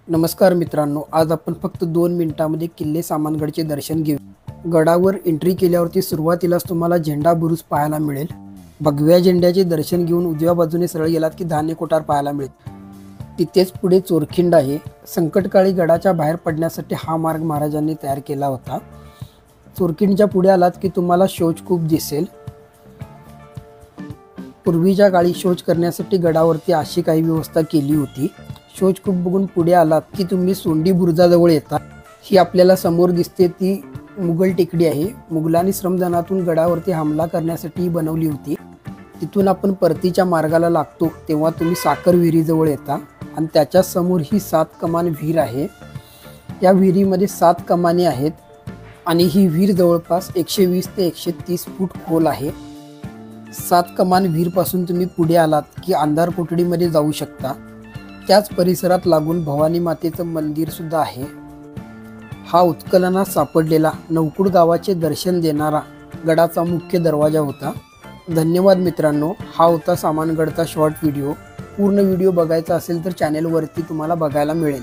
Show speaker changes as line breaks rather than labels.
नमस्कार मित्रांनो, आज आपण फक्त 2 मिनिटांमध्ये किल्ले सामानगडचे दर्शन घेऊ। गडावर एंट्री केल्यावरती सुरुवातीलाच तुम्हाला झेंडा बुरुज पाहायला मिळेल। भगव्या झेंड्याचे दर्शन घेऊन उजव्या बाजूने सरळ गेलात की धान्य कोठार पाहायला मिळेल। तिथेच पुढे चोरखिंड आहे। संकटकाळी गडाच्या बाहेर पडण्यासाठी हा मार्ग महाराजांनी तयार केला होता। चोरखिंडच्या पुढे आलात की तुम्हाला शौचकूप दिसेल। पूर्वीच्या काळी शौच करण्यासाठी गडावरती अशी काही व्यवस्था केली होती। शौचकूप बघून पुढे आलात की तुम्ही सोंडी बुरुजाजवळ येता। ही आपल्याला समोर दिसते ती मुघल टेकडी आहे। मुघलांनी श्रमदानातून गडावरती हमला करण्यासाठी बनवली होती। तिथून आपण परतीच्या मार्गाला लागतो तेव्हा तुम्ही साखर विहिरीजवळ येता आणि त्याच्या समोर ही 7 कमान विहीर आहे। या विहिरीमध्ये 7 कमानी आहेत आणि ही विहीर जवळपास 120 ते 130 फूट खोल आहे। 7 कमान विहीरपासून तुम्ही पुढे आलात की अंधार कोठडीमध्ये जाऊ शकता। त्याच परिसरात लागून भवानी मातेचं मंदिर सुद्धा आहे। हा उत्खननात सापडलेला नवकुड गावाचे दर्शन देणारा गडाचा मुख्य दरवाजा होता। धन्यवाद मित्रांनो, हा होता सामानगडचा शॉर्ट व्हिडिओ। पूर्ण व्हिडिओ बघायचा असेल तर चॅनेलवरती तुम्हाला बघायला मिळेल।